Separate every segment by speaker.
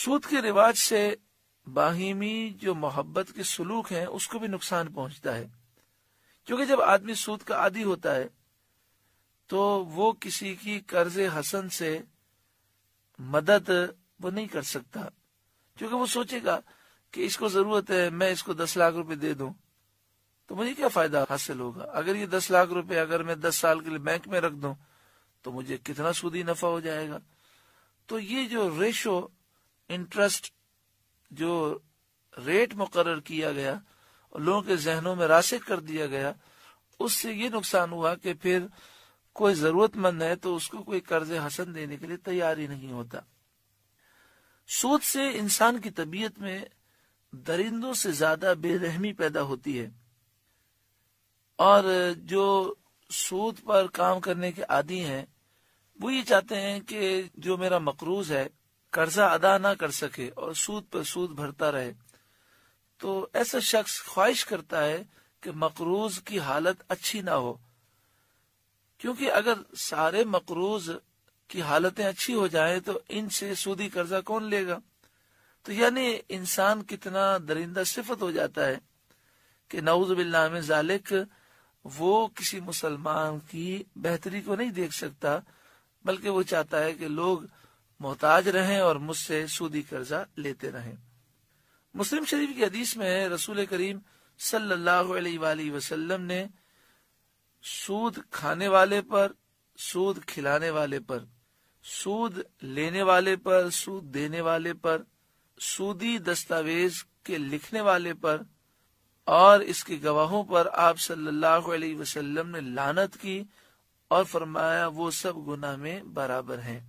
Speaker 1: سود کے رواج سے باہمی جو محبت کے سلوک ہیں اس کو بھی نقصان پہنچتا ہے، کیونکہ جب آدمی سود کا عادی ہوتا ہے تو وہ کسی کی قرض حسن سے مدد وہ نہیں کر سکتا، کیونکہ وہ سوچے گا کہ اس کو ضرورت ہے، میں اس کو 10 لاکھ روپے دے دوں تو مجھے کیا فائدہ حاصل ہوگا، اگر یہ 10 لاکھ روپے اگر میں 10 سال کے لیے بینک میں رکھ دوں تو مجھے کتنا سودی نفع ہو جائے گا۔ تو یہ جو ریشو انٹرسٹ جو ریٹ مقرر کیا گیا اور لوگوں کے ذہنوں میں راسخ کر دیا گیا، اس سے یہ نقصان ہوا کہ پھر کوئی ضرورت مند ہے تو اس کو کوئی قرض حسن دینے کے لیے تیار ہی نہیں ہوتا۔ سود سے انسان کی طبیعت میں درندوں سے زیادہ بے رحمی پیدا ہوتی ہے، اور جو سود پر کام کرنے کے عادی ہیں وہ یہ چاہتے ہیں کہ جو میرا مقروض ہے قرضہ ادا نہ کر سکے اور سود پر سود بھرتا رہے، تو ایسا شخص خواہش کرتا ہے کہ مقروض کی حالت اچھی نہ ہو، کیونکہ اگر سارے مقروض کی حالتیں اچھی ہو جائیں تو ان سے سودی قرضہ کون لے گا؟ تو یعنی انسان کتنا درندہ صفت ہو جاتا ہے کہ نعوذ باللہ من ذالک وہ کسی مسلمان کی بہتری کو نہیں دیکھ سکتا، بلکہ وہ چاہتا ہے کہ لوگ محتاج رہیں اور مجھ سے سودی قرضہ لیتے رہیں۔ مسلم شریف کی حدیث میں ہے رسول کریم صلی اللہ علیہ وآلہ وسلم نے سود کھانے والے پر، سود کھلانے والے پر، سود لینے والے پر، سود دینے والے پر، سودی دستاویز کے لکھنے والے پر اور اس کے گواہوں پر آپ صلی اللہ علیہ وسلم نے لعنت کی اور فرمایا وہ سب گناہ میں برابر ہیں۔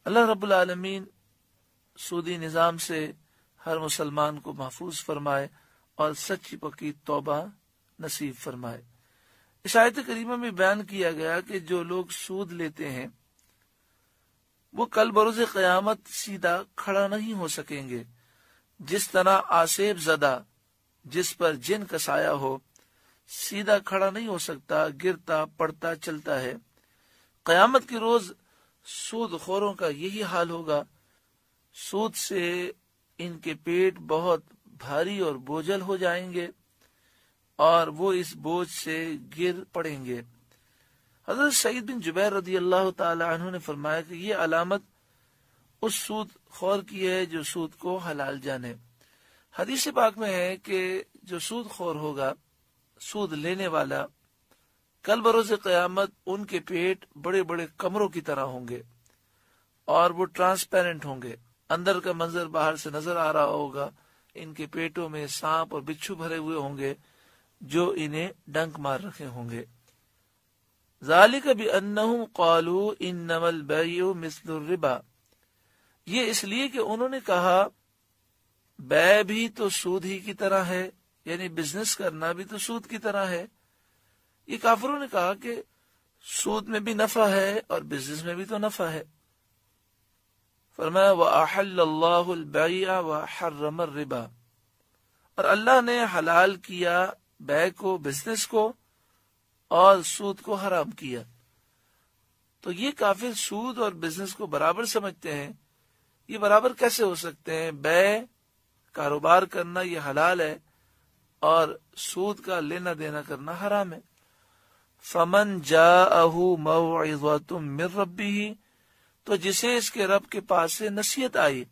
Speaker 1: اللہ رب العالمین سودی نظام سے ہر مسلمان کو محفوظ فرمائے اور سچی پکی توبہ نصیب فرمائے۔ اس آیت کریمہ میں بیان کیا گیا کہ جو لوگ سود لیتے ہیں وہ کل بروز قیامت سیدھا کھڑا نہیں ہو سکیں گے، جس طرح آسیب زدہ جس پر جن کا سایہ ہو سیدھا کھڑا نہیں ہو سکتا، گرتا پڑتا چلتا ہے۔ قیامت کے روز سود خوروں کا یہی حال ہوگا، سود سے ان کے پیٹ بہت بھاری اور بوجھل ہو جائیں گے اور وہ اس بوجھ سے گر پڑیں گے۔ حضرت سعید بن جبیر رضی اللہ تعالی عنہ نے فرمایا کہ یہ علامت اس سود خور کی ہے جو سود کو حلال جانے۔ حدیث پاک میں ہے کہ جو سود خور ہوگا، سود لینے والا، کل بروز قیامت ان کے پیٹ بڑے بڑے کمروں کی طرح ہوں گے اور وہ ٹرانسپیرنٹ ہوں گے، اندر کا منظر باہر سے نظر آ رہا ہوگا، ان کے پیٹوں میں سانپ اور بچھو بھرے ہوئے ہوں گے جو انہیں ڈنک مار رکھے ہوں گے۔ ذالک بأنہم قالوا انما البیع مثل الربا، یہ اس لیے کہ انہوں نے کہا بیع بھی تو سود ہی کی طرح ہے، یعنی بزنس کرنا بھی تو سود کی طرح ہے۔ یہ کافروں نے کہا کہ سود میں بھی نفع ہے اور بزنس میں بھی تو نفع ہے۔ فرمایا وَأَحَلَّ اللَّهُ الْبَيْعَ وَحَرَّمَ الرِّبَا، اور اللہ نے حلال کیا بیع کو، بزنس کو، اور سود کو حرام کیا۔ تو یہ کافر سود اور بزنس کو برابر سمجھتے ہیں۔ یہ برابر کیسے ہو سکتے ہیں؟ بیع کاروبار کرنا یہ حلال ہے اور سود کا لینا دینا کرنا حرام ہے۔ فَمَنْ جَاءَهُ مَوْعِظَةٌ مِّن رَبِّهِ، تو جسے اس کے رب کے پاس سے نصیحت آئی،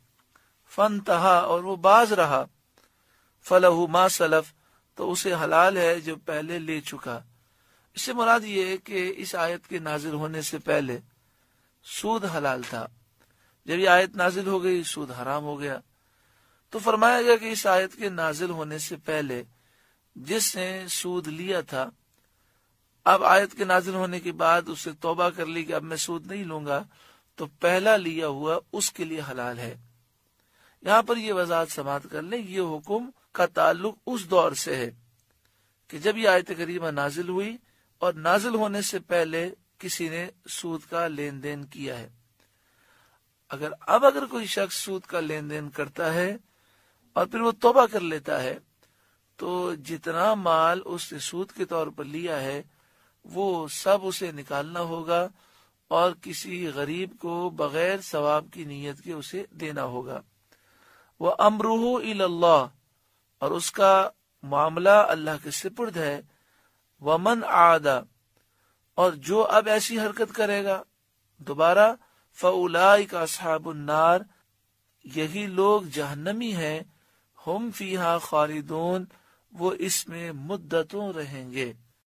Speaker 1: فَانْتَهَا، اور وہ باز رہا، فَلَهُ مَا سَلَفَ، تو اسے حلال ہے جو پہلے لے چکا۔ اس سے مراد یہ ہے کہ اس آیت کے نازل ہونے سے پہلے سود حلال تھا، جب یہ آیت نازل ہو گئی سود حرام ہو گیا۔ تو فرمایا گیا کہ اس آیت کے نازل ہونے سے پہلے جس نے سود لیا تھا، اب آیت کے نازل ہونے کے بعد اس سے توبہ کر لی کہ اب میں سود نہیں لوں گا، تو پہلا لیا ہوا اس کے لیے حلال ہے۔ یہاں پر یہ وضاحت سماعت کر لیں، یہ حکم کا تعلق اس دور سے ہے کہ جب یہ آیت کریمہ نازل ہوئی اور نازل ہونے سے پہلے کسی نے سود کا لین دین کیا ہے۔ اگر کوئی شخص سود کا لین دین کرتا ہے اور پھر وہ توبہ کر لیتا ہے تو جتنا مال اس نے سود کے طور پر لیا ہے وہ سب اسے نکالنا ہوگا اور کسی غریب کو بغیر ثواب کی نیت کے اسے دینا ہوگا۔ وَأَمْرُهُ إِلَى اللَّهِ، اور اس کا معاملہ اللہ کے سپرد ہے۔ وَمَنْ عَادَ، اور جو اب ایسی حرکت کرے گا دوبارہ، فَأُولَٰئِكَ أَصْحَابُ النَّارِ، یہی لوگ جہنمی ہیں، ہم فیہا خالدون، وہ اس میں مدتوں رہیں گے۔